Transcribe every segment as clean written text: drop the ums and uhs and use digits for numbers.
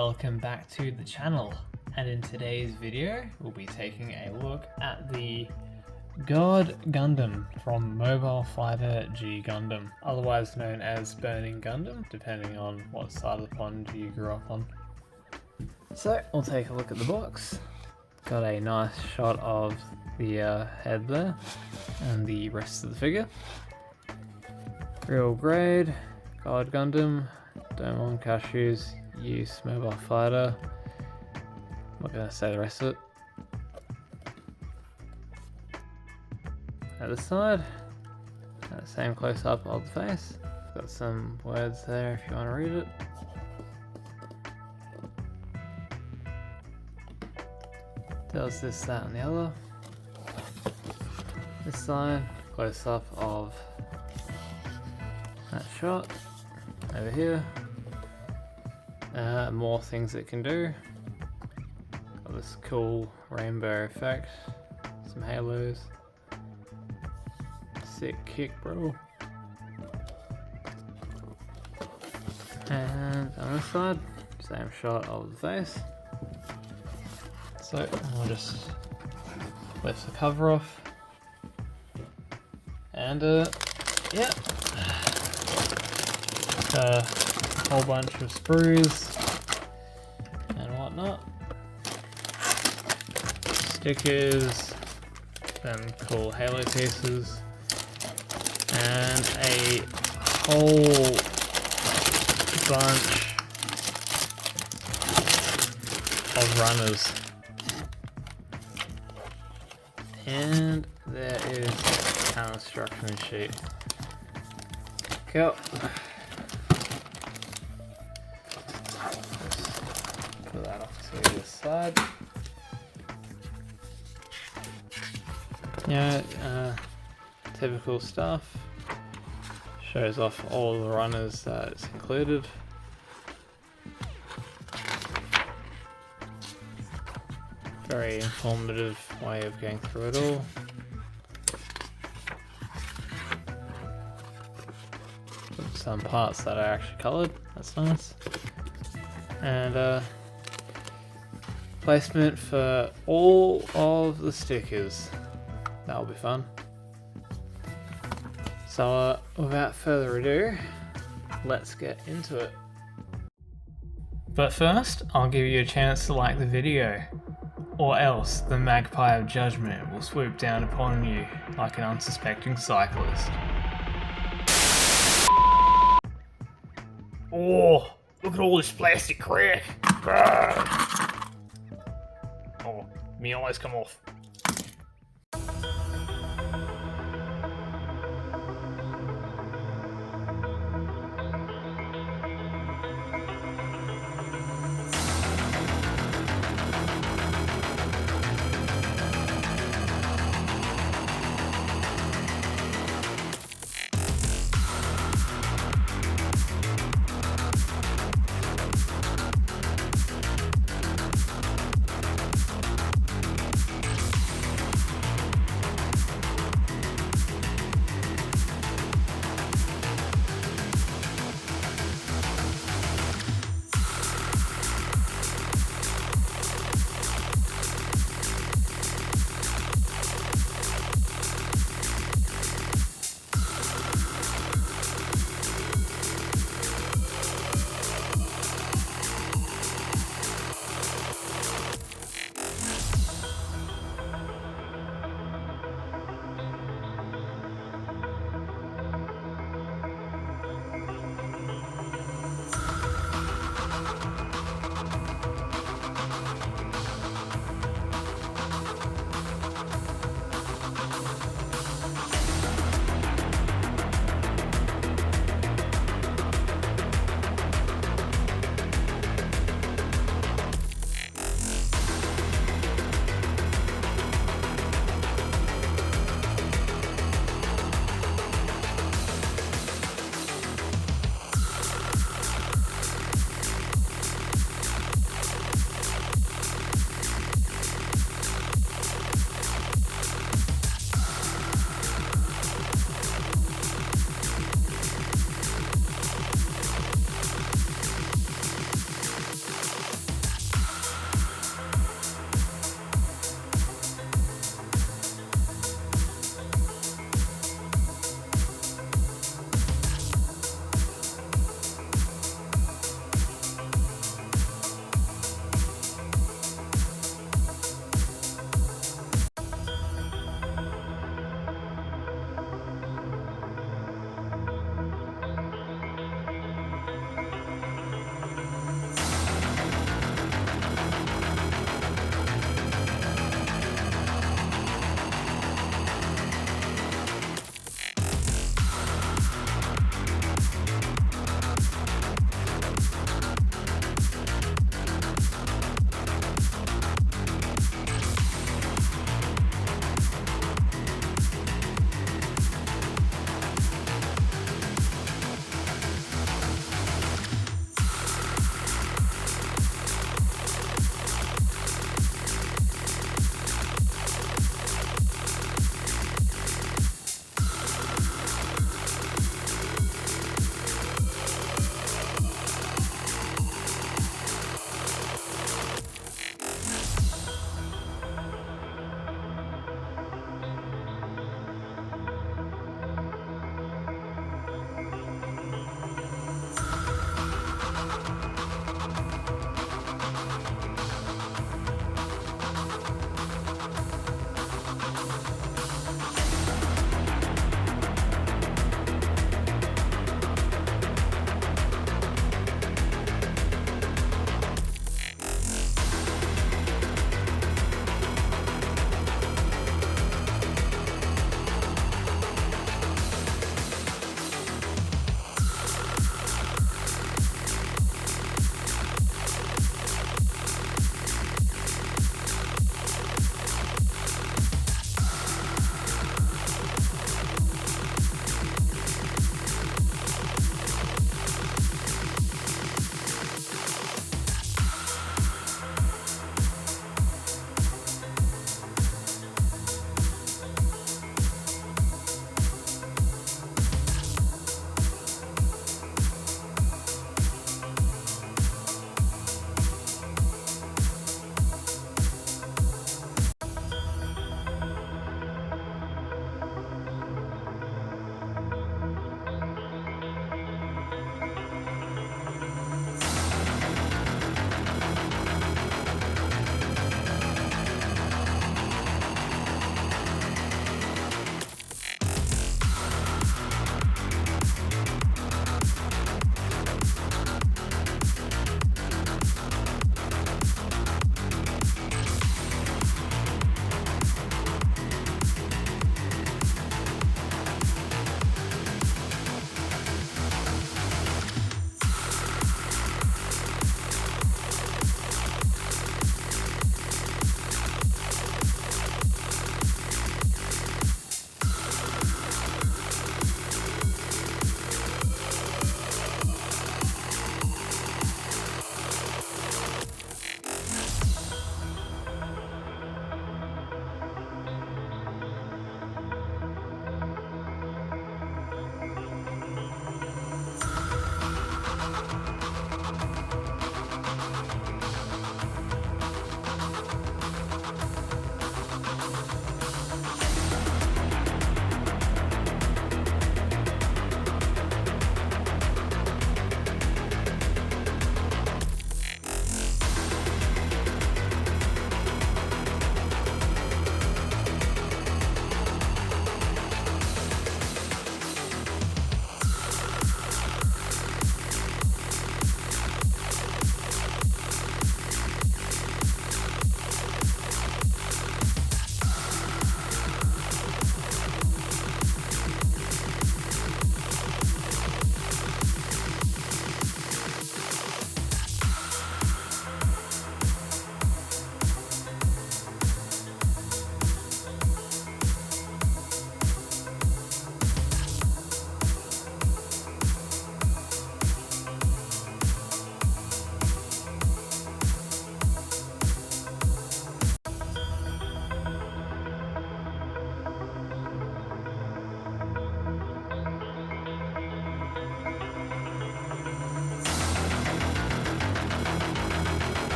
welcome back to the channel, and in today's video we'll be taking a look at the Gundam from Mobile Fighter G Gundam, otherwise known as Burning Gundam, depending on what side of the pond you grew up on. So we'll take a look at the box. Got a nice shot of the head there and the rest of the figure. Real grade, God Gundam, Dome on Cashews, Use Mobile Fighter. I'm not going to say the rest of it. At the side, same close up of the face. Got some words there if you want to read it. Does this, that, and the other. This side, close up of that shot. Over here. More things it can do. Got this cool rainbow effect. Some halos. Sick kick, bro. And on this side, same shot of the face. So I'll just lift the cover off. And yeah. A whole bunch of sprues and whatnot. Stickers, some cool halo pieces, and a whole bunch of runners. And there is our instruction sheet. Go. Put that off to the side. Yeah, typical stuff. Shows off all the runners that it's included. Very informative way of going through it all. Some parts that are actually coloured, that's nice. And placement for all of the stickers. That'll be fun. So without further ado, let's get into it. But first, I'll give you a chance to like the video, or else the magpie of judgment will swoop down upon you like an unsuspecting cyclist. Oh, look at all this plastic crack. Oh, my eyes come off.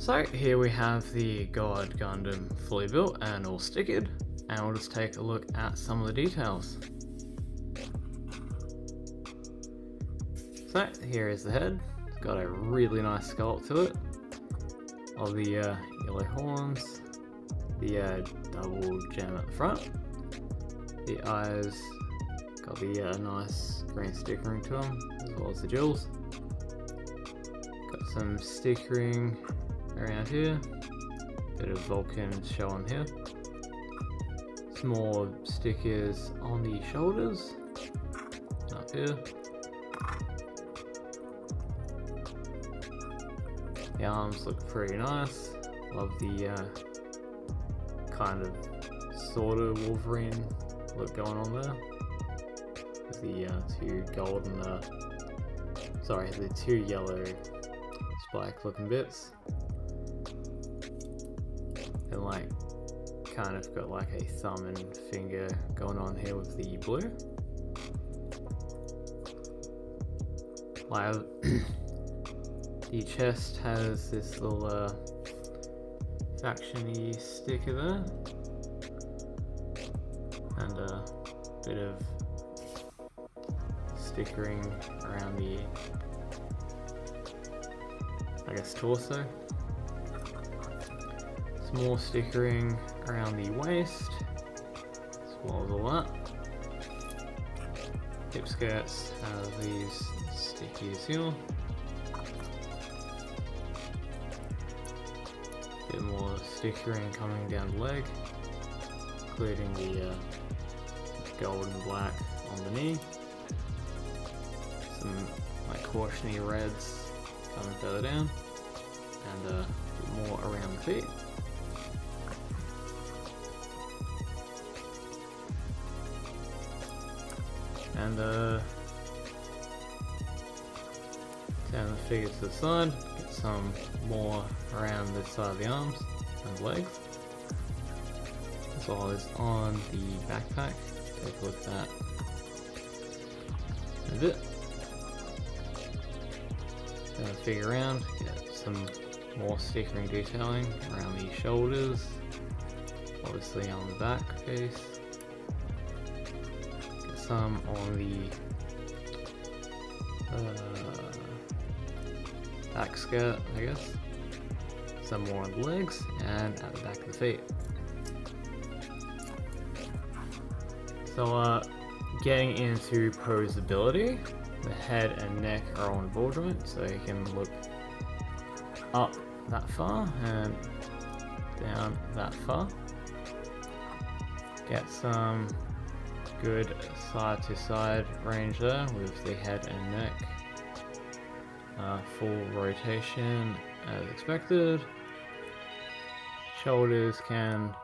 So here we have the God Gundam fully built and all stickered, and we'll just take a look at some of the details. So here is the head. It's got a really nice sculpt to it. All the yellow horns, the double gem at the front. The eyes got the nice green stickering to them, as well as the jewels. Got some stickering around here. Bit of Vulcan showing here. Some more stickers on the shoulders. Up here. The arms look pretty nice. Love the kind of sort of Wolverine look going on there. With the two golden, the two yellow spike looking bits. And like kind of got like a thumb and finger going on here with the blue. Like the chest has this little faction-y sticker there, and a bit of stickering around the, I guess, torso. Some more stickering around the waist, as well as all that. Hip skirts have these stickies here. Bit more stickering coming down the leg, including the gold and black on the knee. Some like cautionary reds coming further down, and a bit more around the feet. And turn the figure to the side, get some more around the side of the arms and legs, as well as on the backpack. Take a look at that in a bit. Turn the figure around, get some more stickering detailing around the shoulders, obviously on the back piece. Get some on the back skirt, I guess. Some more on the legs and at the back of the feet. So getting into posability, the head and neck are on the ball joint, so you can look up that far and down that far. Get some good side to side range there with the head and neck. Full rotation as expected. Shoulders can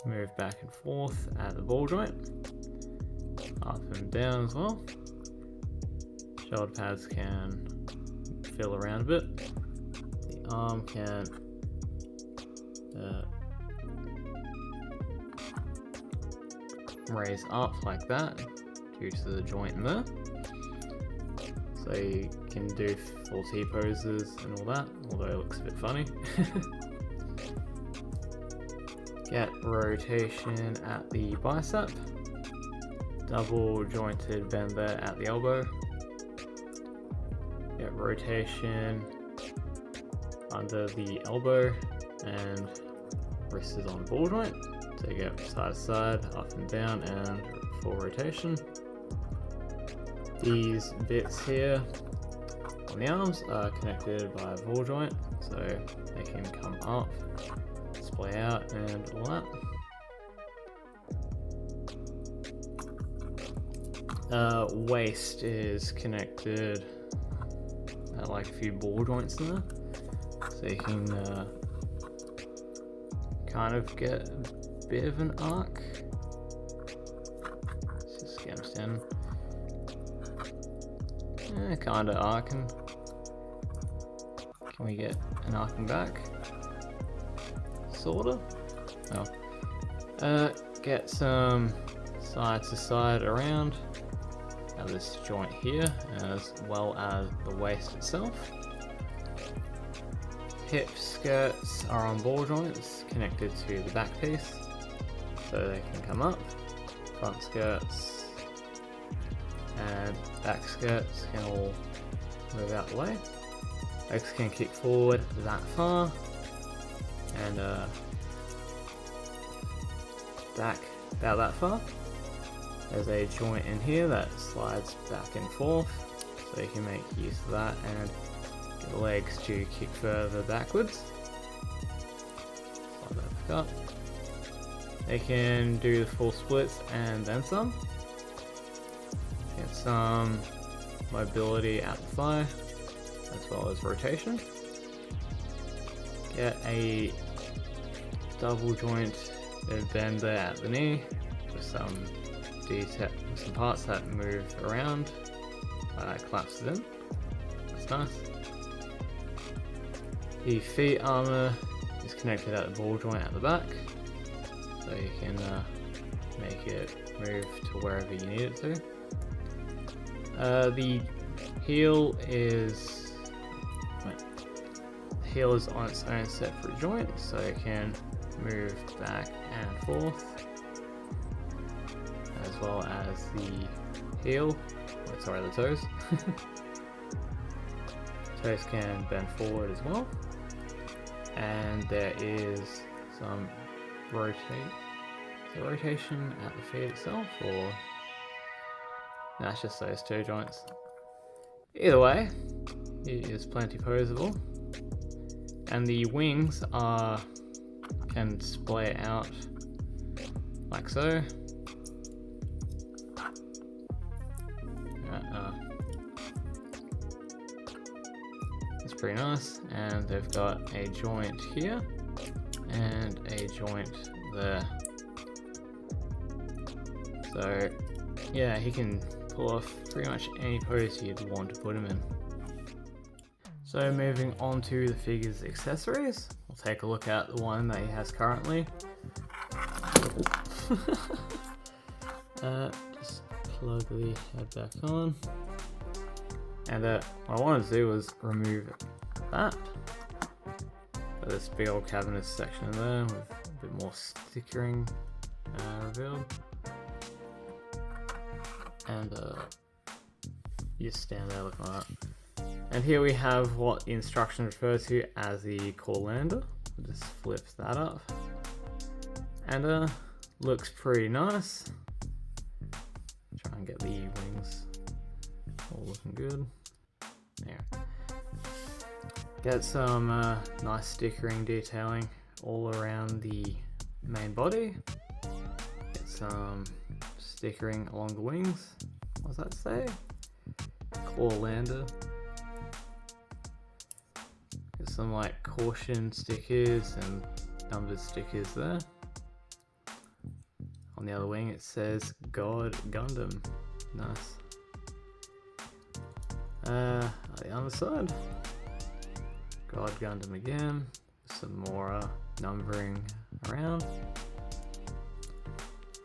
move back and forth at the ball joint, up and down as well. Shoulder pads can feel around a bit. The arm can raise up like that due to the joint in there. So you can do full T poses and all that, although it looks a bit funny. Get rotation at the bicep. Double jointed bend there at the elbow. Get rotation under the elbow, and wrist is on the ball joint. So you get side to side, up and down, and full rotation. These bits here on the arms are connected by a ball joint, so they can come up, splay out, and all that. Waist is connected at like a few ball joints in there, so you can kind of get a bit of an arc. Let's just get them standing. Kind of arcing. Can we get an arcing back? Sorta. Oh. Get some side to side around at this joint here, as well as the waist itself. hip skirts are on ball joints connected to the back piece, so they can come up. Front skirts and back skirts can all move out the way. Legs can kick forward that far, and back about that far. There's a joint in here that slides back and forth, so you can make use of that and get the legs to kick further backwards. Slide that back up. They can do the full splits and then some. Get some mobility at the thigh, as well as rotation. Get a double joint bender at the knee with some parts that move around, collapses in. That's nice. The feet armor is connected at the ball joint at the back, so you can make it move to wherever you need it to. The heel is on its own separate joint, so it can move back and forth, as well as the heel. The toes. Toes can bend forward as well, and there is some rotation at the feet itself, or that's just those two joints. Either way, it is plenty posable, and the wings can splay out like so. It's pretty nice, and they've got a joint here and a joint there. So yeah, he can pull off pretty much any pose you'd want to put him in. So moving on to the figure's accessories, we'll take a look at the one that he has currently. Just plug the head back on. And what I wanted to do was remove that. Got this big old cabinet section there with a bit more stickering revealed. And you just stand there looking like that. And here we have what the instructions refer to as the core lander. Just flips that up. And looks pretty nice. Try and get the wings all looking good. There. Get some nice stickering detailing all around the main body. Get some stickering along the wings. What does that say? Core lander. Get some like caution stickers and numbered stickers there. On the other wing it says Gundam. Nice. The other side, Gundam again. Some more numbering around.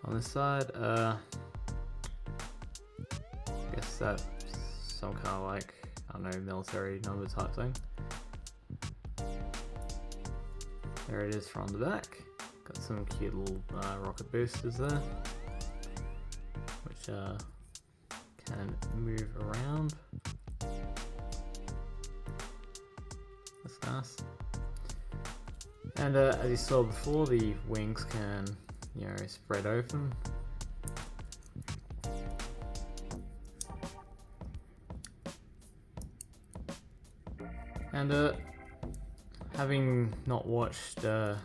On this side, I guess that's some kind of like, I don't know, military number type thing. There it is from the back. Got some cute little rocket boosters there, which can move around. That's nice. And as you saw before, the wings can, spread open. And having not watched the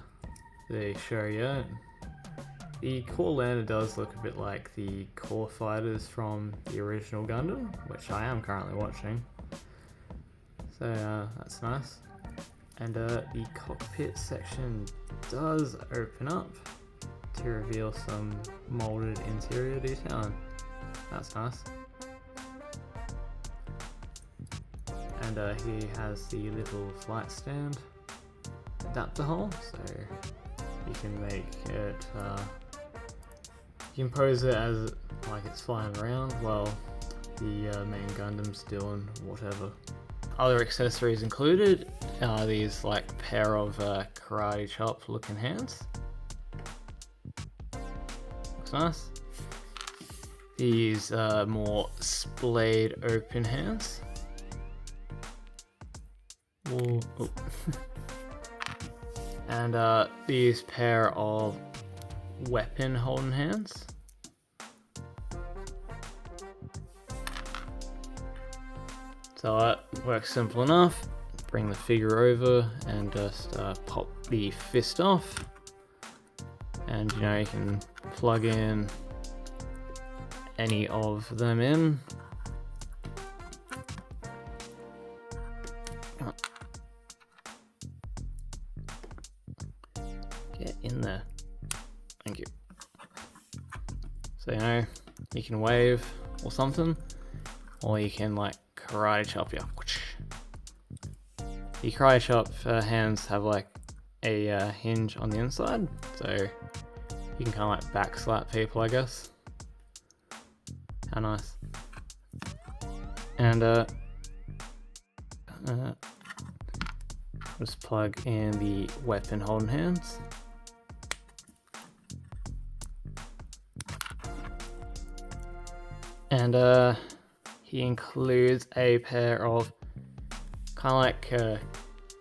show yet, the core lander does look a bit like the core fighters from the original Gundam, which I am currently watching. So that's nice. And the cockpit section does open up to reveal some molded interior detailing. That's nice. And he has the little flight stand adapter hole, so you can make it, you can pose it as like it's flying around while the main Gundam's doing whatever. other accessories included are these like pair of karate chop looking hands. Looks nice. These more splayed open hands. Ooh, oh. And these pair of weapon holding hands. So that works simple enough. Bring the figure over and just pop the fist off. And you know, you can plug in any of them in. Get in there. Thank you. So you know, you can wave or something, or you can like karate chop you. The karate chop hands have like a hinge on the inside, so you can kind of like back slap people, I guess. How nice. And just plug in the weapon holding hands. And he includes a pair of kind of like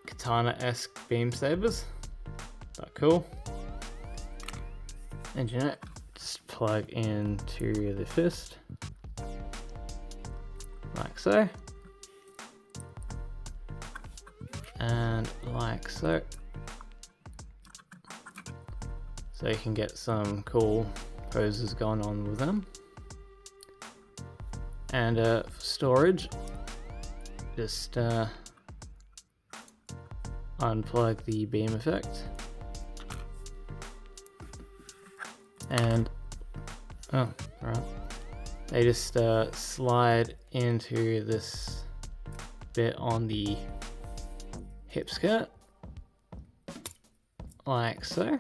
katana-esque beam sabers. That cool. And you know, just plug into the fist, like so, and like so. So you can get some cool poses going on with them. And for storage, just unplug the beam effect, and oh, right, they just slide into this bit on the hip skirt, like so.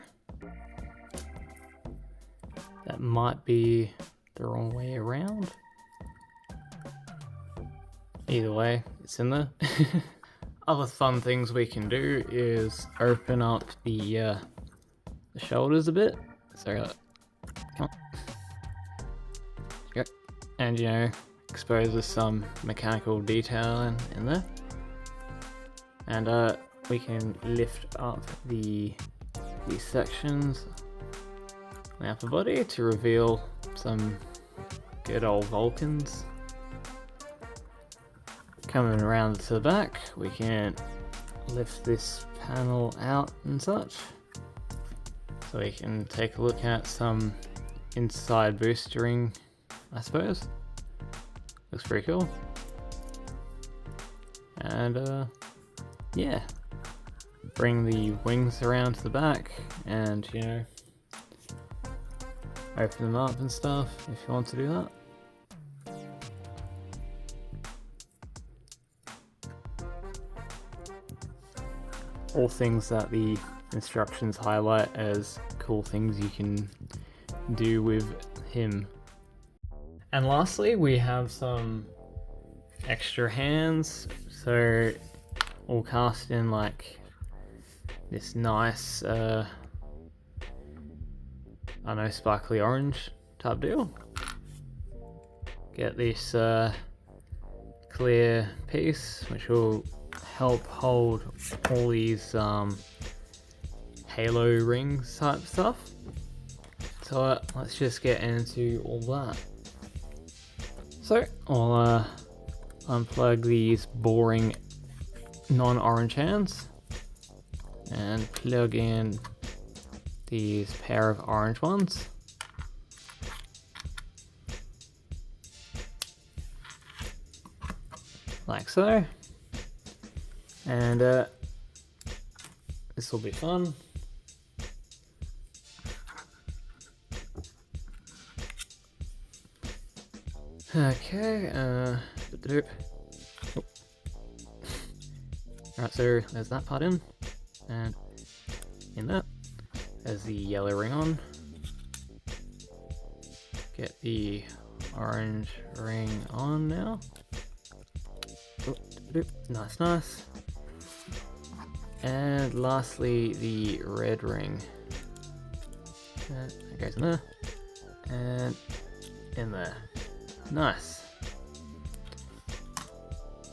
That might be the wrong way around. Either way, it's in there. Other fun things we can do is open up the shoulders a bit. So, come on. Go. And you know, exposes some mechanical detailing in there. And we can lift up these sections on the upper body to reveal some good old Vulcans. Coming around to the back, we can lift this panel out and such, so we can take a look at some inside boostering, I suppose. Looks pretty cool. And yeah, bring the wings around to the back and, you know, open them up and stuff if you want to do that. All things that the instructions highlight as cool things you can do with him. And lastly, we have some extra hands. So we'll cast in like this nice, I don't know, sparkly orange type deal. Get this clear piece, which will help hold all these halo rings type stuff. So let's just get into all that. So I'll unplug these boring non-orange hands and plug in these pair of orange ones. Like so. And this will be fun. Okay, Alright, so there's that part in, and in that, there's the yellow ring on. Get the orange ring on now. Nice, nice. And lastly, the red ring. That goes in there. And in there. Nice.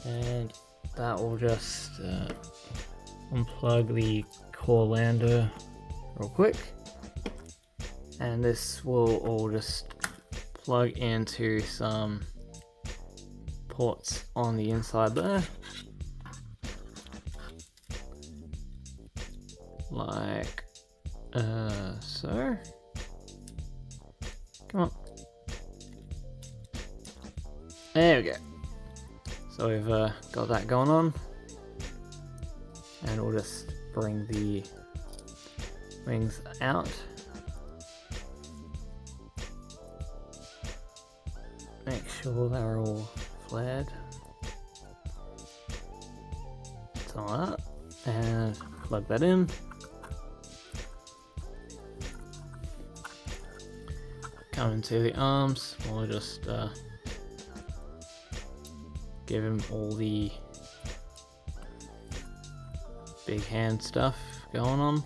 And that will just unplug the core lander real quick. And this will all just plug into some ports on the inside there. Like so. Come on. There we go. So we've got that going on. And we'll just bring the wings out. Make sure they're all flared. Something like that. And plug that in. Come into the arms. We'll just give him all the big hand stuff going on.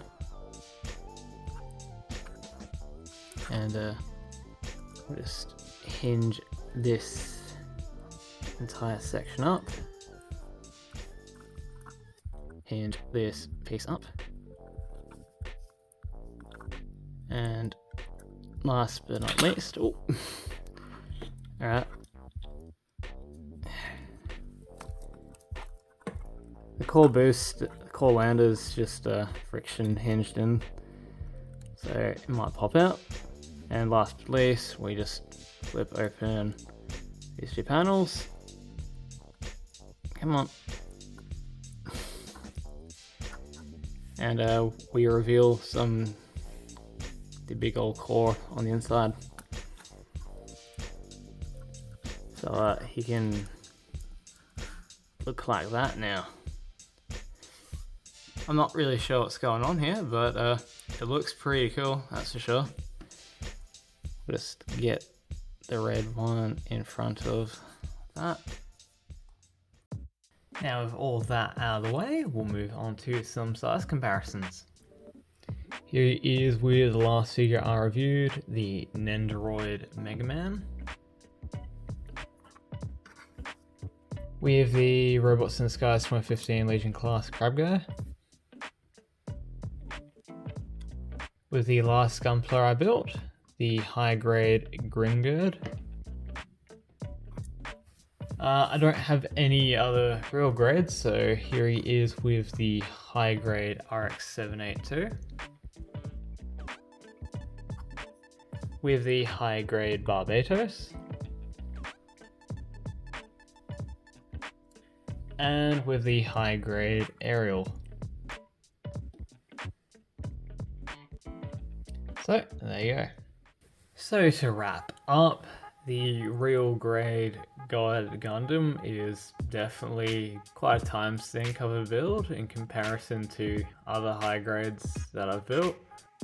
And we'll just hinge this entire section up. Hinge this piece up. And last but not least, oh, alright. The core boost, the core lander's just friction hinged in, so it might pop out. And last but not least, we just flip open these two panels. Come on. And we reveal the big old core on the inside. So he can look like that now. I'm not really sure what's going on here, but it looks pretty cool, that's for sure. Just get the red one in front of that. Now with all that out of the way, we'll move on to some size comparisons. Here is with the last figure I reviewed, the Nendoroid Mega Man. We have the Robots in the Skies 2015 Legion class Crab Guy. With the last Gunpla I built, the high grade Gringird. I don't have any other real grades, so here he is with the high grade RX-782. With the high grade Barbatos. And with the high grade Aerial. So, there you go. So to wrap up, the real grade God Gundam is definitely quite a time sink of a build in comparison to other high grades that I've built.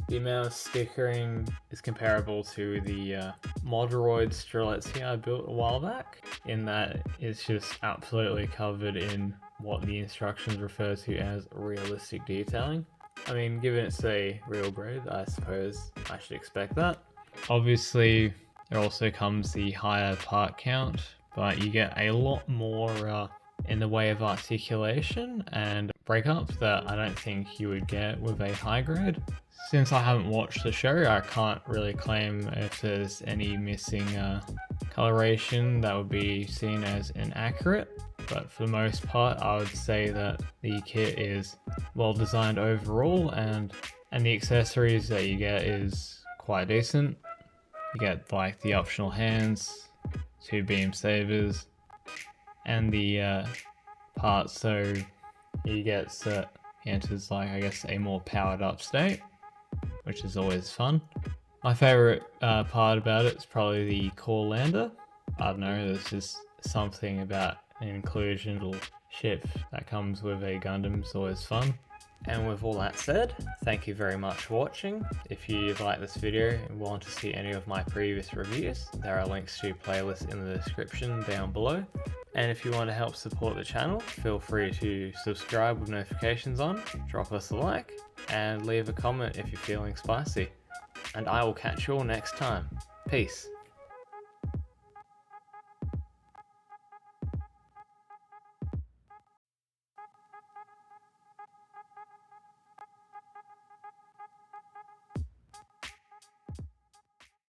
The amount of stickering is comparable to the Modoroid Streletsy I built a while back, in that it's just absolutely covered in what the instructions refer to as realistic detailing. I mean, given it's a real grade, I suppose I should expect that. Obviously, there also comes the higher part count, but you get a lot more in the way of articulation and breakup that I don't think you would get with a high grade. Since I haven't watched the show, I can't really claim if there's any missing coloration that would be seen as inaccurate, but for the most part I would say that the kit is well designed overall, and the accessories that you get is quite decent. You get like the optional hands, 2 beam sabers, and the parts, so you get he enters like, I guess, a more powered up state, which is always fun. My favorite part about it is probably the core lander. I don't know, there's just something about inclusion, little ship that comes with a Gundam is always fun. And with all that said, thank you very much for watching. If you like this video and want to see any of my previous reviews, there are links to playlists in the description down below. And if you want to help support the channel, feel free to subscribe with notifications on, drop us a like, and leave a comment if you're feeling spicy. And I will catch you all next time. Peace.